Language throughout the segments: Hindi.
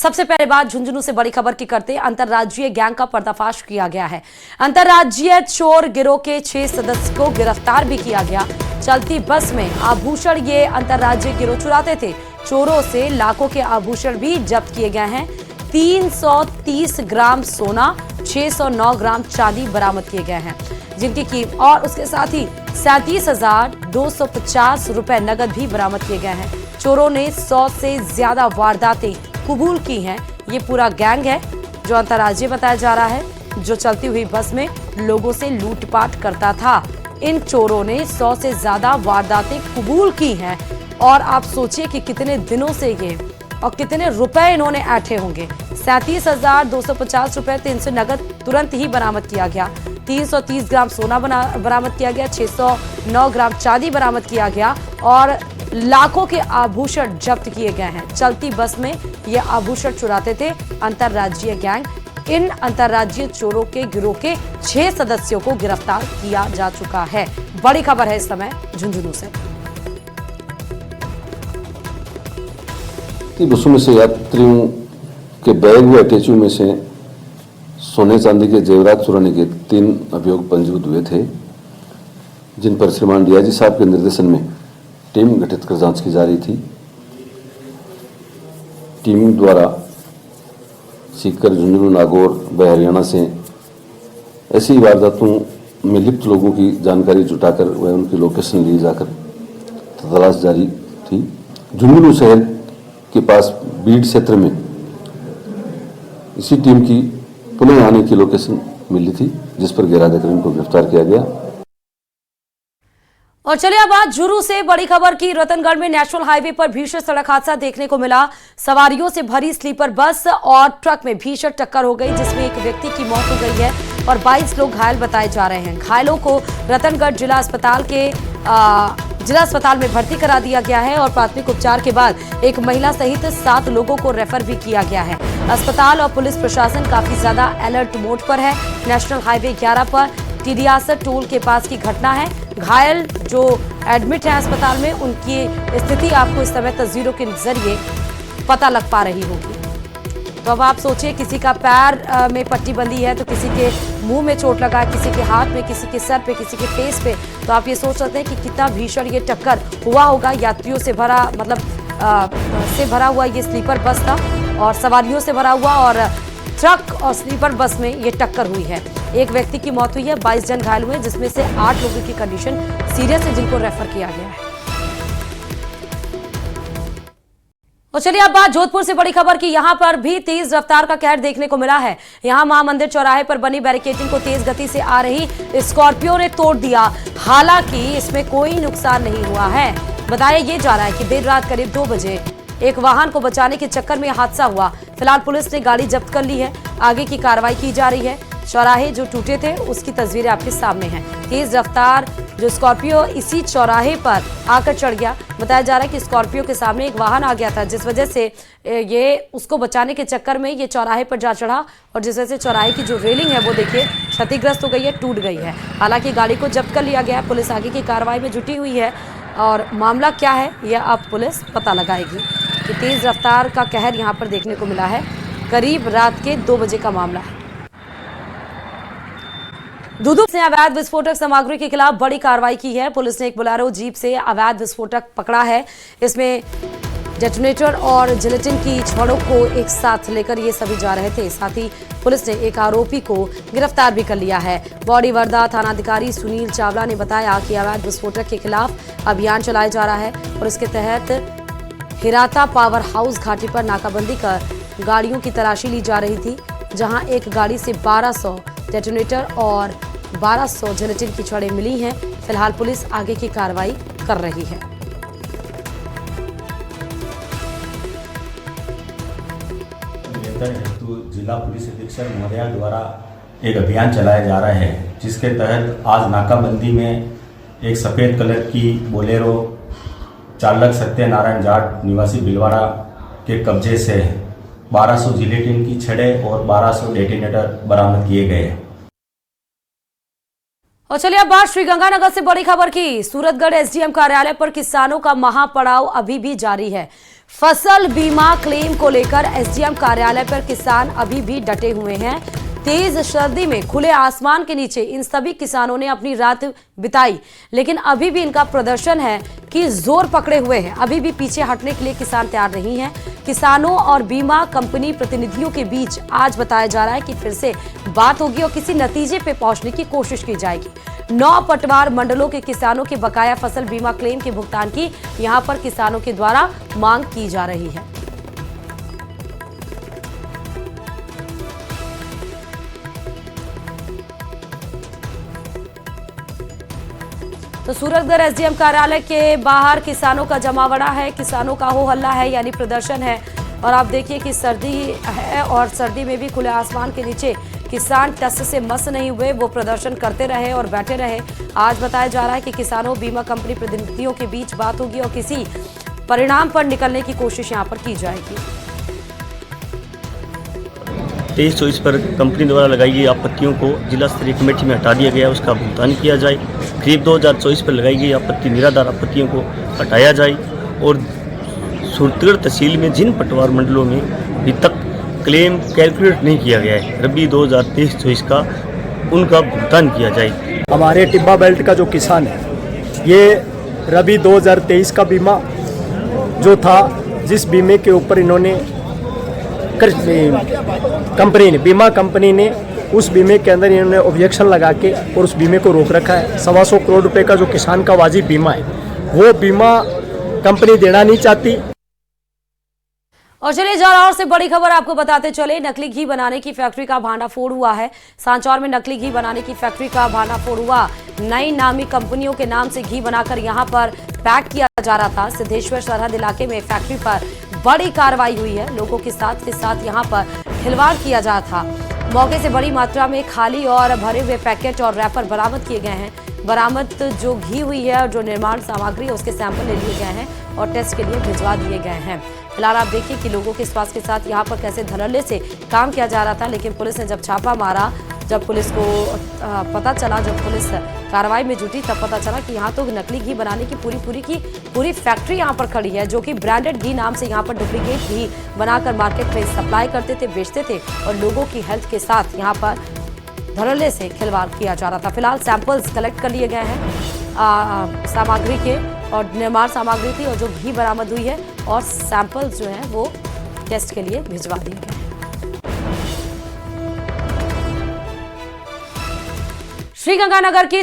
सबसे पहले बात झुंझुनू से बड़ी खबर की करते अंतर्राज्यीय गैंग का पर्दाफाश किया गया है। अंतर्राज्यीय चोर गिरोह के 6 सदस्य को गिरफ्तार भी किया गया। चलती बस में आभूषण ये अंतर्राज्यीय गिरोह चुराते थे। चोरों से लाखों के आभूषण भी जब्त किए गए हैं। 330 ग्राम सोना, 609 ग्राम चांदी बरामद किए गए हैं, जिनकी कीमत और उसके साथ ही 37,250 रुपए नगद भी बरामद किए गए हैं। चोरों ने 100 से ज्यादा वारदातें कबूल की हैं। ये पूरा गैंग है जो अंतर्राज्यीय बताया जा रहा है, जो चलती हुई बस में लोगों से लूटपाट करता था। इन चोरों ने 100 से ज्यादा वारदातें कबूल की हैं और आप सोचिए कि कितने दिनों से ये और कितने रुपए इन्होंने ऐंठे होंगे। 37,250 रुपए 300 नगद तुरंत ही बरामद किया गया। 330 ग्राम सोना बरामद किया गया, 609 ग्राम चांदी बरामद किया गया और लाखों के आभूषण जब्त किए गए हैं। चलती बस में ये आभूषण चुराते थे अंतर्राज्यीय गैंग। इन अंतर्राज्यीय चोरों के गिरोह के 6 सदस्यों को गिरफ्तार किया जा चुका है। बड़ी खबर है इस समय झुंझुनू से। बसों में से यात्रियों के बैग व अटैची में से सोने चांदी के जेवरात चुराने के 3 अभियोग पंजीकृत हुए थे, जिन पर श्रीमान डीआईजी साहब के निर्देशन में टीम गठित कर जांच की जा रही थी। टीम द्वारा सीकर, झुंझुनू, नागौर व हरियाणा से ऐसी वारदातों में लिप्त लोगों की जानकारी जुटाकर व उनकी लोकेशन ली जाकर तलाश जारी थी। झुंझुनू शहर के पास बीड़ क्षेत्र में इसी टीम की पुनः आने की लोकेशन मिली थी, जिस पर घेरा देकर इनको गिरफ्तार किया गया। और चलिए अब बात झुंझुनू से बड़ी खबर की। रतनगढ़ में नेशनल हाईवे पर भीषण सड़क हादसा देखने को मिला। सवारियों से भरी स्लीपर बस और ट्रक में भीषण टक्कर हो गई, जिसमें एक व्यक्ति की मौत हो गई है और 22 लोग घायल बताए जा रहे हैं। घायलों को रतनगढ़ जिला अस्पताल में भर्ती करा दिया गया है और प्राथमिक उपचार के बाद एक महिला सहित 7 लोगों को रेफर भी किया गया है। अस्पताल और पुलिस प्रशासन काफी ज्यादा अलर्ट मोड पर है। नेशनल हाईवे 11 पर टिडियासर टोल के पास की घटना है। घायल जो एडमिट है अस्पताल में, उनकी स्थिति आपको इस समय तस्वीरों के जरिए पता लग पा रही होगी। तो अब आप सोचिए, किसी का पैर में पट्टी बंधी है, तो किसी के मुंह में चोट लगा है, किसी के हाथ में, किसी के सर पे, किसी के फेस पे। तो आप ये सोच सकते हैं कि कितना भीषण ये टक्कर हुआ होगा। यात्रियों से भरा से भरा हुआ ये स्लीपर बस था और सवारियों से भरा हुआ, और ट्रक और स्लीपर बस में ये टक्कर हुई है। एक व्यक्ति की मौत हुई है, 22 जन घायल हुए, जिसमें से 8 लोगों की कंडीशन सीरियस है, जिनको रेफर किया गया है। और चलिए अब बात जोधपुर से बड़ी खबर की। यहां पर भी तेज रफ्तार का कहर देखने को मिला है। यहां महामंदिर चौराहे पर बनी बैरिकेडिंग को तेज गति से आ रही स्कॉर्पियो ने तोड़ दिया। हालांकि इसमें कोई नुकसान नहीं हुआ है। बताया ये जा रहा है कि देर रात करीब 2 बजे एक वाहन को बचाने के चक्कर में हादसा हुआ। फिलहाल पुलिस ने गाड़ी जब्त कर ली है, आगे की कार्रवाई की जा रही है। चौराहे जो टूटे थे उसकी तस्वीरें आपके सामने हैं। तेज रफ्तार जो स्कॉर्पियो इसी चौराहे पर आकर चढ़ गया। बताया जा रहा है कि स्कॉर्पियो के सामने एक वाहन आ गया था, जिस वजह से ये उसको बचाने के चक्कर में ये चौराहे पर जा चढ़ा और जिस वजह से चौराहे की जो रेलिंग है वो देखिए क्षतिग्रस्त हो गई है, टूट गई है। हालांकि गाड़ी को जब्त कर लिया गया है। पुलिस आगे की कार्रवाई में जुटी हुई है और मामला क्या है यह अब पुलिस पता लगाएगी। कि तेज रफ्तार का कहर यहाँ पर देखने को मिला है। करीब रात के 2 बजे का मामला है। दूदू ने अवैध विस्फोटक सामग्री के खिलाफ बड़ी कार्रवाई की है। पुलिस ने एक बोलेरो जीप से अवैध विस्फोटक पकड़ा है। इसमें डेटोनेटर और जिलेटिन की छड़ों को एक साथ लेकर ये सभी जा रहे थे। साथ ही पुलिस ने एक आरोपी को गिरफ्तार भी कर लिया है। बॉडीवर्दा थानाधिकारी सुनील चावला ने बताया कि अवैध विस्फोटक के खिलाफ अभियान चलाया जा रहा है और इसके तहत हिराता पावर हाउस घाटी पर नाकाबंदी कर गाड़ियों की तलाशी ली जा रही थी, जहां एक गाड़ी से 1200 डेटोनेटर और 1200 जिलेटिन की छड़ें मिली हैं। फिलहाल पुलिस आगे की कार्रवाई कर रही है। हेतु जिला पुलिस अधीक्षक महोदया द्वारा एक अभियान चलाया जा रहा है, जिसके तहत आज नाकाबंदी में एक सफेद कलर की बोलेरो चालक सत्यनारायण जाट निवासी भिलवाड़ा के कब्जे से 1200 जिलेटिन की छड़ें और 1200 डेटोनेटर बरामद किए गए। और चलिए अब बात श्रीगंगानगर से बड़ी खबर की। सूरतगढ़ एसडीएम कार्यालय पर किसानों का महापड़ाव अभी भी जारी है। फसल बीमा क्लेम को लेकर एसडीएम कार्यालय पर किसान अभी भी डटे हुए हैं। तेज सर्दी में खुले आसमान के नीचे इन सभी किसानों ने अपनी रात बिताई, लेकिन अभी भी इनका प्रदर्शन है कि जोर पकड़े हुए हैं। अभी भी पीछे हटने के लिए किसान तैयार नहीं हैं। किसानों और बीमा कंपनी प्रतिनिधियों के बीच आज बताया जा रहा है कि फिर से बात होगी और किसी नतीजे पे पहुंचने की कोशिश की जाएगी। 9 पटवार मंडलों के किसानों के बकाया फसल बीमा क्लेम के भुगतान की यहां पर किसानों के द्वारा मांग की जा रही है। तो सूरतगढ़ एसडीएम कार्यालय के बाहर किसानों का जमावड़ा है, किसानों का हो हल्ला है, यानी प्रदर्शन है। और आप देखिए कि सर्दी है और सर्दी में भी खुले आसमान के नीचे किसान टस से मस नहीं हुए, वो प्रदर्शन करते रहे और बैठे रहे। आज बताया जा रहा है कि किसानों बीमा कंपनी प्रतिनिधियों के बीच बात होगी और किसी परिणाम पर निकलने की कोशिश यहाँ पर की जाएगी। 23-24 पर कंपनी द्वारा लगाई गई आपत्तियों को जिला स्तरीय कमेटी में हटा दिया गया, उसका भुगतान किया जाए। करीब 2024 पर लगाई गई आपत्ति निराधार आपत्तियों को हटाया जाए और सूरतगढ़ तहसील में जिन पटवार मंडलों में अभी तक क्लेम कैलकुलेट नहीं किया गया है रबी 2023-24 का, उनका भुगतान किया जाए। हमारे टिब्बा बेल्ट का जो किसान है, ये रबी 2023 का बीमा जो था, जिस बीमे के ऊपर इन्होंने बीमा कंपनी ने उस बीमे के अंदर इन्होंने ऑब्जेक्शन लगा के और उस बीमे को रोक रखा है। 125 करोड़ रुपए का जो किसान का वाजिब बीमा है, वो बीमा कंपनी देना नहीं चाहती। और चलिए जालौर से बड़ी खबर आपको बताते चले, नकली घी बनाने की फैक्ट्री का भांडाफोड़ हुआ है। सांचौर में नकली घी बनाने की फैक्ट्री का भांडाफोड़ हुआ। नई नामी कंपनियों के नाम से घी बनाकर यहां पर पैक किया जा रहा था। सिद्धेश्वर सरहद इलाके में फैक्ट्री पर बड़ी कार्रवाई हुई है। लोगों के साथ यहां पर खिलवाड़ किया जा रहा था। मौके से बड़ी मात्रा में खाली और भरे हुए पैकेट और रैपर बरामद किए गए हैं। बरामद जो घी हुई है और जो निर्माण सामग्री है, उसके सैंपल ले लिए गए हैं और टेस्ट के लिए भिजवा दिए गए हैं। फिलहाल आप देखिए कि लोगों के स्वास्थ्य के साथ यहाँ पर कैसे धड़ल्ले से काम किया जा रहा था, लेकिन पुलिस ने जब छापा मारा, जब पुलिस को पता चला, जब पुलिस कार्रवाई में जुटी, तब पता चला कि यहाँ तो नकली घी बनाने की पूरी फैक्ट्री यहाँ पर खड़ी है, जो कि ब्रांडेड घी नाम से यहाँ पर डुप्लीकेट घी बनाकर मार्केट में सप्लाई करते थे, बेचते थे और लोगों की हेल्थ के साथ यहाँ पर धड़ल्ले से खिलवाड़ किया जा रहा था। फिलहाल सैंपल्स कलेक्ट कर लिए गए हैं सामग्री के, और निर्माण सामग्री थी और जो घी बरामद हुई है, और सैंपल्स जो हैं वो टेस्ट के लिए भिजवा दिए गए हैं। श्रीगंगानगर की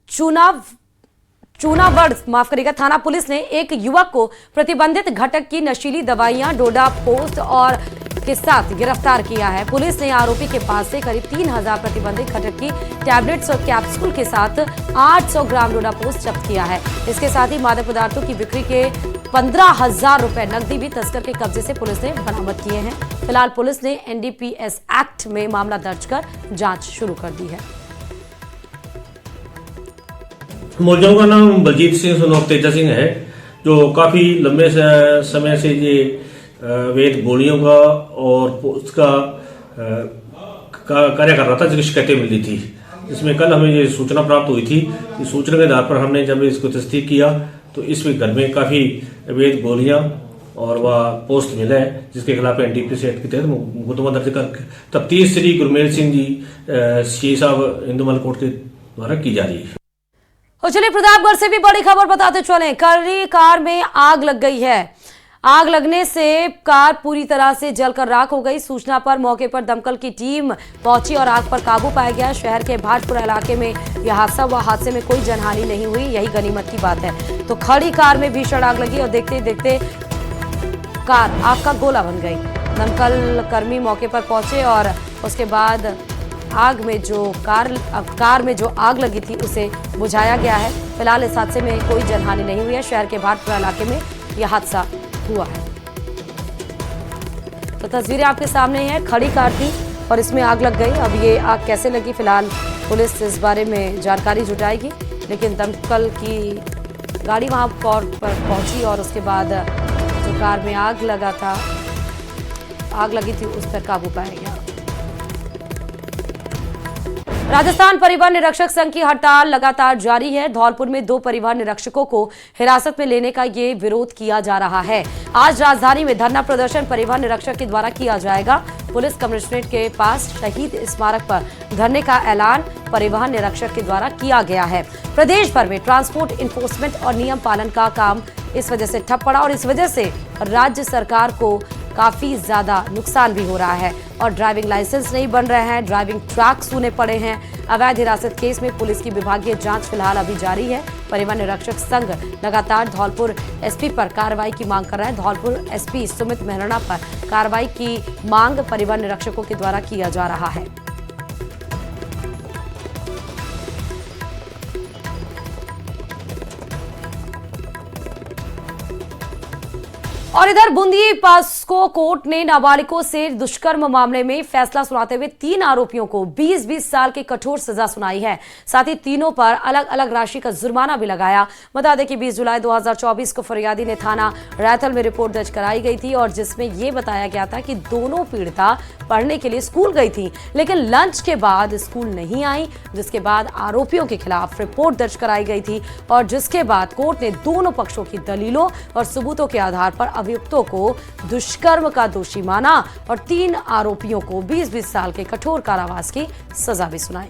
चूनावड़ माफ करिएगा थाना पुलिस ने एक युवक को प्रतिबंधित घटक की नशीली दवाइयां डोडा पोस्ट और के साथ गिरफ्तार किया है। पुलिस ने आरोपी के पास से करीब 3000 प्रतिबंधित घटक की टैबलेट्स और कैप्सूल के साथ 800 ग्राम डोडा पोस्ट जब्त किया है। इसके साथ ही मादक पदार्थों की बिक्री के 15,000 रुपए नकदी भी तस्कर के कब्जे से पुलिस ने बरामद किए हैं। फिलहाल पुलिस ने NDPS एक्ट में मामला दर्ज कर जांच शुरू कर दी है। मुलजिम का नाम बलजीत सिंह सन ऑफ तेजा सिंह है, जो काफ़ी लंबे समय से ये वैध गोलियों का और उसका कार्य कर रहा था, जिसकी शिकायतें मिली थी। इसमें कल हमें ये सूचना प्राप्त हुई थी। इस सूचना के आधार पर हमने जब इसको तस्दीक किया तो इस घर में काफ़ी वैध गोलियां और वह पोस्ट मिला है, जिसके खिलाफ NDPS एक्ट के तहत मुकदमा दर्ज कर तफ्तीश श्री गुरमेल सिंह जी सी साहब हिंदुमल कोर्ट के द्वारा की जा रही है। और चलिए प्रतापगढ़ से भी बड़ी खबर बताते चले, कल कार में आग लग गई है। आग लगने से कार पूरी तरह से जलकर राख हो गई। सूचना पर मौके पर दमकल की टीम पहुंची और आग पर काबू पाया गया। शहर के भाटपुरा इलाके में यह हादसा हुआ। हादसे में कोई जनहानि नहीं हुई, यही गनीमत की बात है। तो खड़ी कार में भीषण आग लगी और देखते ही देखते कार आग का गोला बन गई। दमकल कर्मी मौके पर पहुंचे और उसके बाद कार में जो आग लगी थी उसे बुझाया गया है। फिलहाल इस हादसे में कोई जनहानि नहीं हुई है। शहर के भाटपुरा इलाके में यह हादसा हुआ है। तो तस्वीरें आपके सामने हैं, खड़ी कार थी और इसमें आग लग गई। अब ये आग कैसे लगी, फिलहाल पुलिस इस बारे में जानकारी जुटाएगी, लेकिन दमकल की गाड़ी वहां पर पहुंची और उसके बाद जो कार में आग लगी थी उस पर काबू पाया गया। राजस्थान परिवहन निरीक्षक संघ की हड़ताल लगातार जारी है। धौलपुर में 2 परिवहन निरीक्षकों को हिरासत में लेने का ये विरोध किया जा रहा है। आज राजधानी में धरना प्रदर्शन परिवहन निरीक्षक के द्वारा किया जाएगा। पुलिस कमिश्नरेट के पास शहीद स्मारक पर धरने का ऐलान परिवहन निरीक्षक के द्वारा किया गया है। प्रदेश भर में ट्रांसपोर्ट इन्फोर्समेंट और नियम पालन का काम इस वजह से ठप पड़ा और इस वजह से राज्य सरकार को काफी ज्यादा नुकसान भी हो रहा है और ड्राइविंग लाइसेंस नहीं बन रहे हैं, ड्राइविंग ट्रैक सूने पड़े हैं। अवैध हिरासत केस में पुलिस की विभागीय जांच फिलहाल अभी जारी है। परिवहन निरीक्षक संघ लगातार धौलपुर एसपी पर कार्रवाई की मांग कर रहा है। धौलपुर एसपी सुमित मेहरणा पर कार्रवाई की मांग परिवहन निरीक्षकों के द्वारा किया जा रहा है। और इधर बूंदी पास्को कोर्ट ने नाबालिगों से दुष्कर्म मामले में फैसला सुनाते हुए 3 आरोपियों को 20-20 साल की कठोर सजा सुनाई है। साथ ही तीनों पर अलग अलग राशि का जुर्माना भी लगाया। बता दें कि 20 जुलाई 2024 को फरियादी ने थाना रैथल में रिपोर्ट दर्ज कराई गई थी और जिसमें यह बताया गया था कि दोनों पीड़िता पढ़ने के लिए स्कूल गई थी लेकिन लंच के बाद स्कूल नहीं आई, जिसके बाद आरोपियों के खिलाफ रिपोर्ट दर्ज कराई गई थी और जिसके बाद कोर्ट ने दोनों पक्षों की दलीलों और सबूतों के आधार पर अभियुक्तों को दुष्कर्म का दोषी माना और 3 आरोपियों को 20-20 साल के कठोर कारावास की सजा भी सुनाई।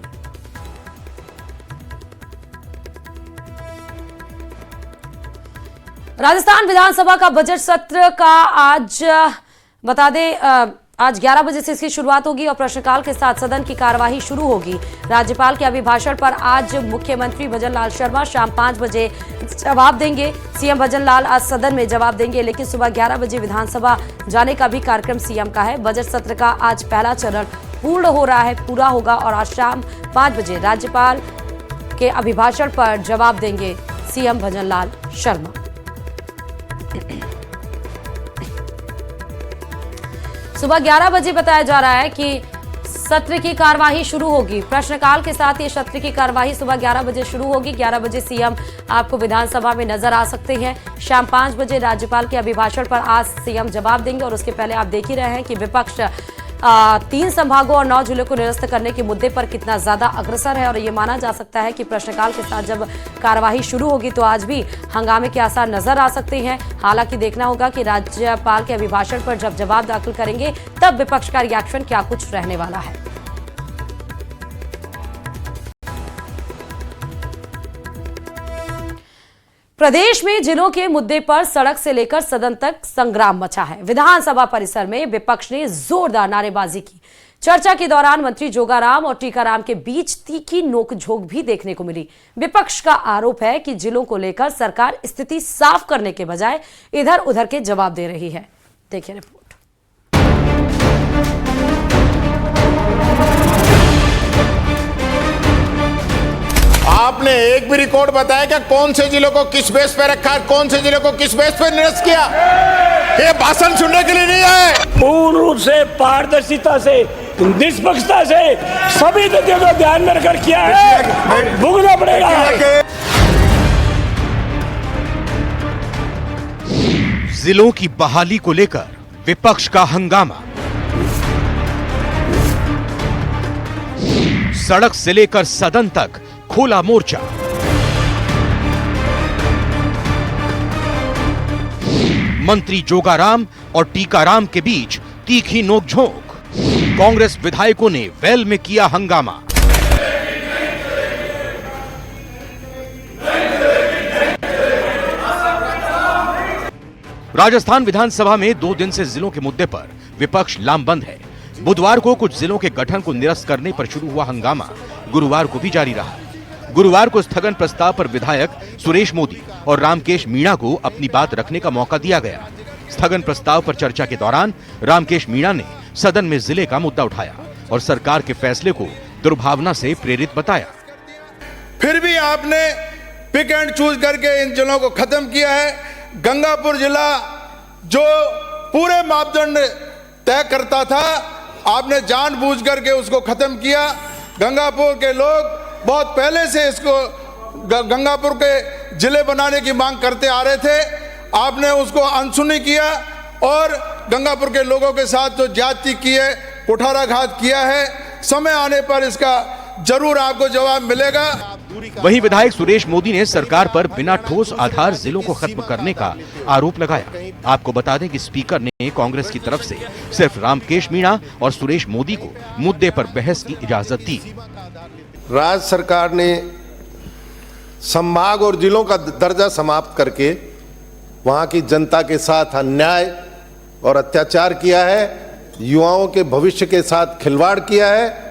राजस्थान विधानसभा का बजट सत्र का आज बता दें आज 11 बजे से इसकी शुरुआत होगी और प्रश्नकाल के साथ सदन की कार्यवाही शुरू होगी। राज्यपाल के अभिभाषण पर आज मुख्यमंत्री भजन लाल शर्मा शाम 5 बजे जवाब देंगे। सीएम भजन लाल आज सदन में जवाब देंगे लेकिन सुबह 11 बजे विधानसभा जाने का भी कार्यक्रम सीएम का है। बजट सत्र का आज पहला चरण पूरा होगा और आज शाम 5 बजे राज्यपाल के अभिभाषण पर जवाब देंगे सीएम भजन लाल शर्मा। सुबह 11 बजे बताया जा रहा है कि सत्र की कार्यवाही शुरू होगी। प्रश्नकाल के साथ ये सत्र की कार्यवाही सुबह 11 बजे शुरू होगी। 11 बजे सीएम आपको विधानसभा में नजर आ सकते हैं। शाम 5 बजे राज्यपाल के अभिभाषण पर आज सीएम जवाब देंगे और उसके पहले आप देख ही रहे हैं कि विपक्ष 3 संभागों और 9 जिलों को निरस्त करने के मुद्दे पर कितना ज्यादा अग्रसर है और ये माना जा सकता है कि प्रश्नकाल के साथ जब कार्यवाही शुरू होगी तो आज भी हंगामे के आसार नजर आ सकते हैं। हालांकि देखना होगा कि राज्यपाल के अभिभाषण पर जब जवाब दाखिल करेंगे तब विपक्ष का रिएक्शन क्या कुछ रहने वाला है। प्रदेश में जिलों के मुद्दे पर सड़क से लेकर सदन तक संग्राम मचा है। विधानसभा परिसर में विपक्ष ने जोरदार नारेबाजी की। चर्चा के दौरान मंत्री जोगाराम और टीकाराम के बीच तीखी नोकझोंक भी देखने को मिली। विपक्ष का आरोप है कि जिलों को लेकर सरकार स्थिति साफ करने के बजाय इधर उधर के जवाब दे रही है। देखिए रिपोर्ट। आपने एक भी रिकॉर्ड बताया क्या कौन से जिलों को किस बेस पे रखा है, कौन से जिलों को किस बेस पे निरस्त किया? ये भाषण सुनने के लिए नहीं आए। पूर्ण रूप से पारदर्शिता से निष्पक्षता से सभी तथ्यों को ध्यान में रखकर किया है, भुगतना पड़ेगा। जिलों की बहाली को लेकर विपक्ष का हंगामा। सड़क से लेकर सदन तक खुला मोर्चा। मंत्री जोगाराम और टीकाराम के बीच तीखी नोकझोंक। कांग्रेस विधायकों ने वेल में किया हंगामा। राजस्थान विधानसभा में 2 दिन से जिलों के मुद्दे पर विपक्ष लामबंद है। बुधवार को कुछ जिलों के गठन को निरस्त करने पर शुरू हुआ हंगामा गुरुवार को भी जारी रहा। गुरुवार को स्थगन प्रस्ताव पर विधायक सुरेश मोदी और रामकेश मीणा को अपनी बात रखने का मौका दिया गया। स्थगन प्रस्ताव पर चर्चा के दौरान रामकेश मीणा ने सदन में जिले का मुद्दा उठाया और सरकार के फैसले को दुर्भावना से प्रेरित बताया। फिर भी आपने पिक एंड चूज करके इन जिलों को खत्म किया है। गंगापुर जिला जो पूरे मापदंड तय करता था, आपने जानबूझ करके उसको खत्म किया। गंगापुर के लोग बहुत पहले से इसको गंगापुर के जिले बनाने की मांग करते आ रहे थे। आपने उसको अनसुनी किया और गंगापुर के लोगों के साथ जो ज्यादती की है, कुठाराघात किया है। समय आने पर इसका जरूर आपको जवाब मिलेगा। वहीं विधायक सुरेश मोदी ने सरकार पर बिना ठोस आधार जिलों को खत्म करने का आरोप लगाया। आपको बता दें कि स्पीकर ने कांग्रेस की तरफ से सिर्फ रामकेश मीणा और सुरेश मोदी को मुद्दे पर बहस की इजाजत दी। राज्य सरकार ने संभाग और जिलों का दर्जा समाप्त करके वहां की जनता के साथ अन्याय और अत्याचार किया है, युवाओं के भविष्य के साथ खिलवाड़ किया है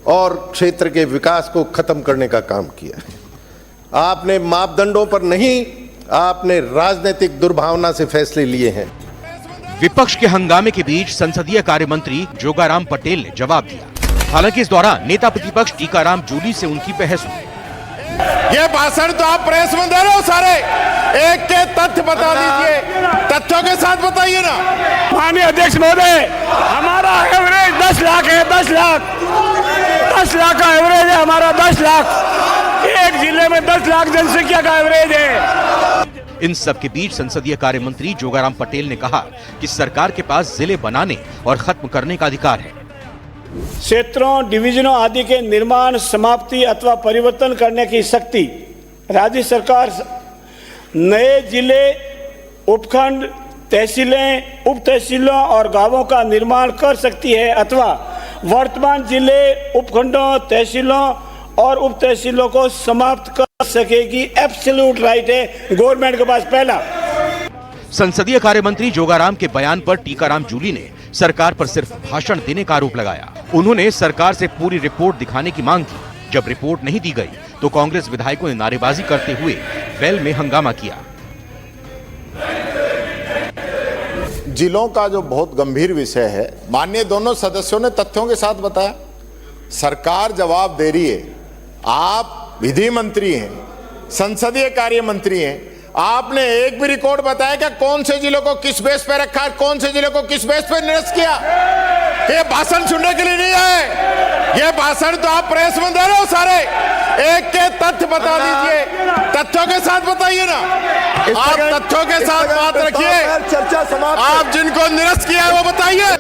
और क्षेत्र के विकास को खत्म करने का काम किया है। आपने मापदंडों पर नहीं, आपने राजनीतिक दुर्भावना से फैसले लिए हैं। विपक्ष के हंगामे के बीच संसदीय कार्य मंत्री जोगाराम पटेल ने जवाब दिया। हालांकि इस दौरान नेता प्रतिपक्ष टीकाराम जूली से उनकी बहस हुई। ये भाषण तो आप प्रेस में दे रहे हो, सारे एक के तथ्य बता दीजिए, तथ्यों के साथ बताइए ना। माननीय अध्यक्ष महोदय, हमारा एवरेज 10 लाख है, 10 लाख का एवरेज है हमारा, 10 लाख। एक जिले में 10 लाख जनसंख्या का एवरेज है। इन सब के बीच संसदीय कार्य मंत्री जोगाराम पटेल ने कहा कि सरकार के पास जिले बनाने और खत्म करने का अधिकार है। क्षेत्रों, डिवीजनों आदि के निर्माण, समाप्ति अथवा परिवर्तन करने की शक्ति राज्य सरकार नए जिले, उपखंड, तहसीलें, उप तहसीलों और गांवों का निर्माण कर सकती है अथवा वर्तमान जिले, उपखंडों, तहसीलों और उप तहसीलों को समाप्त कर सकेगी। एब्सोल्यूट राइट है गवर्नमेंट के पास। पहला, संसदीय कार्य मंत्री जोगाराम के बयान पर टीकाराम जूली ने सरकार पर सिर्फ भाषण देने का आरोप लगाया। उन्होंने सरकार से पूरी रिपोर्ट दिखाने की मांग की। जब रिपोर्ट नहीं दी गई तो कांग्रेस विधायकों ने नारेबाजी करते हुए वेल में हंगामा किया। जिलों का जो बहुत गंभीर विषय है, माननीय दोनों सदस्यों ने तथ्यों के साथ बताया। सरकार जवाब दे रही है, आप विधि मंत्री हैं, संसदीय कार्य मंत्री हैं, आपने एक भी रिकॉर्ड बताया क्या कौन से जिलों को किस बेस पे रखा है, कौन से जिलों को किस बेस पे निरस्त किया? ये भाषण सुनने के लिए नहीं आए, ये भाषण तो आप प्रेस में दे रहे हो, सारे एक के तथ्य बता दीजिए, तथ्यों के साथ बताइए ना। आप तथ्यों के साथ बात रखिए, चर्चा समाप्त। आप जिनको निरस्त किया है वो बताइए।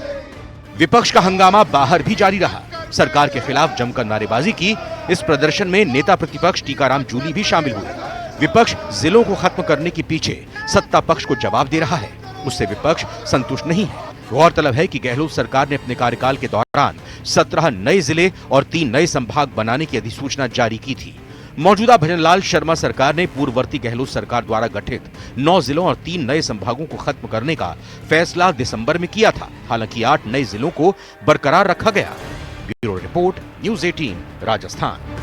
विपक्ष का हंगामा बाहर भी जारी रहा। सरकार के खिलाफ जमकर नारेबाजी की। इस प्रदर्शन में नेता प्रतिपक्ष टीकाराम जूली भी शामिल हुए। विपक्ष जिलों को खत्म करने के पीछे सत्ता पक्ष को जवाब दे रहा है, उससे विपक्ष संतुष्ट नहीं है। गौरतलब है कि गहलोत सरकार ने अपने कार्यकाल के दौरान 17 नए जिले और 3 नए संभाग बनाने की अधिसूचना जारी की थी। मौजूदा भजनलाल शर्मा सरकार ने पूर्ववर्ती गहलोत सरकार द्वारा गठित 9 जिलों और 3 नए संभागों को खत्म करने का फैसला दिसंबर में किया था। हालांकि 8 नए जिलों को बरकरार रखा गया। Bureau report, news 18 Rajasthan.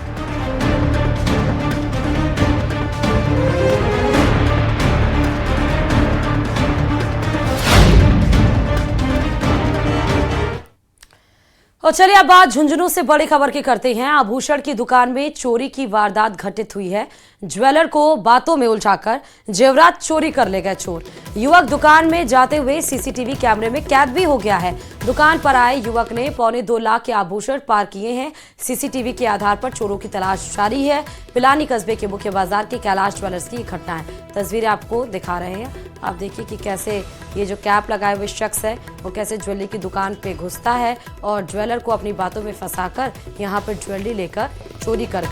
और चलिए अब बात झुंझुनू से बड़ी खबर की करते हैं। आभूषण की दुकान में चोरी की वारदात घटित हुई है। ज्वेलर को बातों में उलझाकर जेवरात चोरी कर ले गए चोर। युवक दुकान में जाते हुए सीसीटीवी कैमरे में कैद भी हो गया है। दुकान पर आए युवक ने 2.25 लाख के आभूषण पार किए हैं। सीसीटीवी के आधार पर चोरों की तलाश जारी है। पिलानी कस्बे के मुख्य बाजार के कैलाश ज्वेलर्स की घटना है। तस्वीरें आपको दिखा रहे हैं। आप देखिए कि कैसे ये जो कैप लगाए हुए शख्स है वो कैसे ज्वेलरी की दुकान पे घुसता है और ज्वेलर को अपनी बातों में फंसाकर यहाँ पर ज्वेलरी लेकर चोरी कर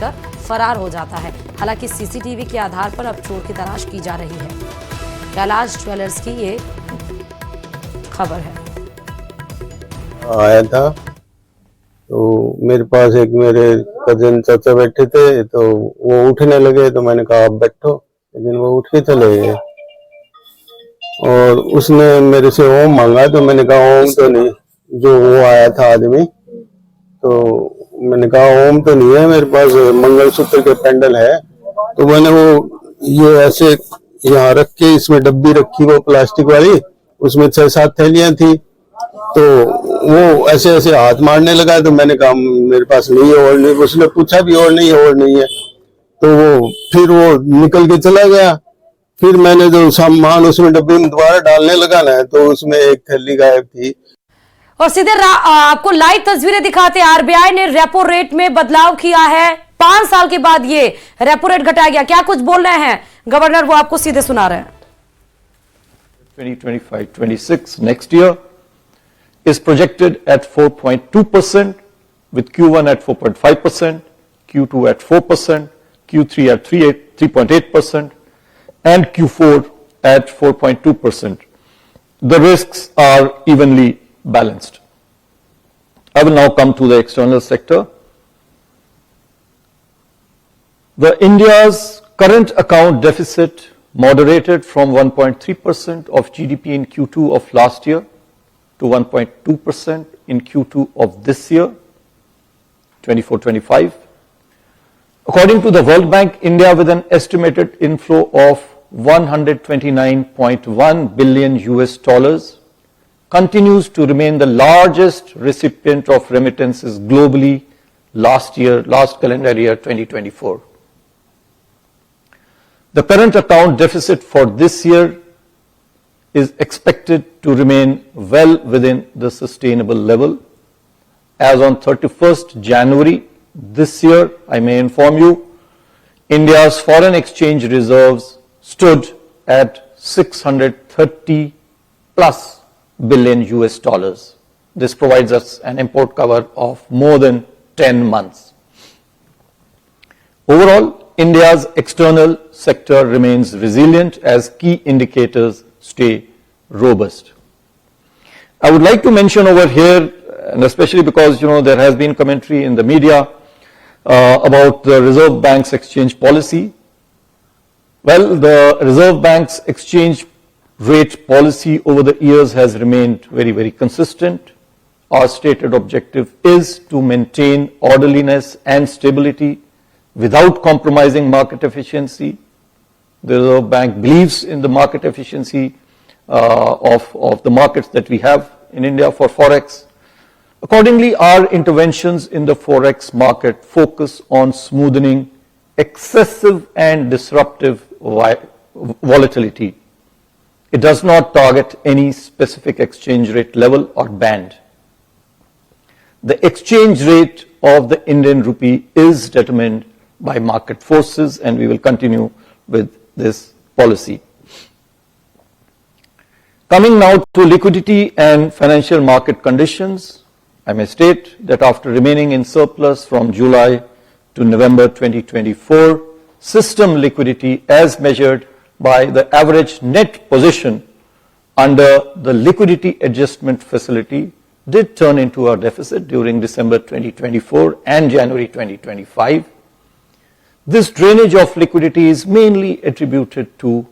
फरार हो जाता है। हालांकि सीसीटीवी के आधार पर अब चोर की तलाश की जा रही है। कैलाश ज्वेलर्स की ये खबर है। आया था तो मेरे पास एक मेरे कजिन चाचा बैठे थे, तो वो उठने लगे तो मैंने कहा आप बैठो, लेकिन वो उठ के चले गए और उसने मेरे से ओम मांगा तो मैंने कहा ओम तो नहीं, जो वो आया था आदमी, तो मैंने कहा ओम तो नहीं है, मेरे पास मंगलसूत्र के पेंडल है। तो मैंने वो ये ऐसे यहाँ रख के इसमें डब्बी रखी वो प्लास्टिक वाली, उसमें 6-7 थैलियां थी, तो वो ऐसे ऐसे हाथ मारने लगा। तो मैंने कहा मेरे पास नहीं है और नहीं, उसने पूछा भी और नहीं है और नहीं है, तो वो फिर वो निकल के चला गया। फिर मैंने जो सामान उसमें डब्बे में दोबारा डालने लगा ना, तो उसमें एक थैली गायब थी। और सीधे आपको लाइव तस्वीरें दिखाते हैं। आरबीआई ने रेपो रेट में बदलाव किया है। 5 साल के बाद ये रेपो रेट घटाया गया। क्या कुछ बोल रहे हैं गवर्नर, वो आपको सीधे सुना रहे हैं। 2025-26 next year is projected at 4.2%, with Q1 at 4.5%, Q2 at 4%, Q3 at 3.8%, and Q4 at 4.2%. The risks are evenly balanced. I will now come to the external sector. The India's current account deficit moderated from 1.3% of GDP in Q2 of last year to 1.2% in Q2 of this year, 24-25. According to the World Bank, India, with an estimated inflow of $129.1 billion US, continues to remain the largest recipient of remittances globally last calendar year 2024. The current account deficit for this year is expected to remain well within the sustainable level. As on 31st January this year, I may inform you, India's foreign exchange reserves stood at $630 plus billion US. This provides us an import cover of more than 10 months. Overall, India's external sector remains resilient as key indicators stay robust. I would like to mention over here, and especially because there has been commentary in the media about the Reserve Bank's exchange policy. Well, the Reserve Bank's exchange rate policy over the years has remained very, very consistent. Our stated objective is to maintain orderliness and stability without compromising market efficiency. The Reserve Bank believes in the market efficiency of the markets that we have in India for Forex. Accordingly, our interventions in the Forex market focus on smoothing excessive and disruptive volatility. It does not target any specific exchange rate level or band. The exchange rate of the Indian rupee is determined by market forces, and we will continue with this policy. Coming now to liquidity and financial market conditions, I may state that after remaining in surplus from July to November 2024, system liquidity as measured by the average net position under the liquidity adjustment facility did turn into a deficit during December 2024 and January 2025. This drainage of liquidity is mainly attributed to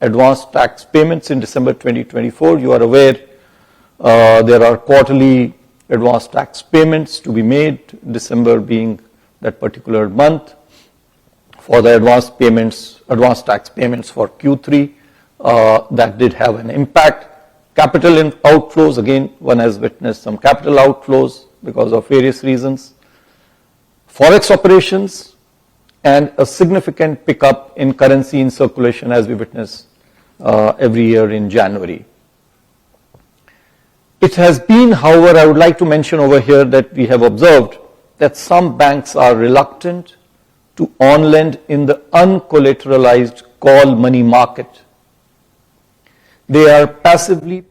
advanced tax payments in December 2024. You are aware there are quarterly advanced tax payments to be made, December being that particular month. For the advanced tax payments for Q3, that did have an impact. Capital outflows, again, one has witnessed some capital outflows because of various reasons. Forex operations, and a significant pickup in currency in circulation as we witness every year in January. It has been, however, I would like to mention over here that we have observed that some banks are reluctant to on-lend in the uncollateralized call money market. They are passively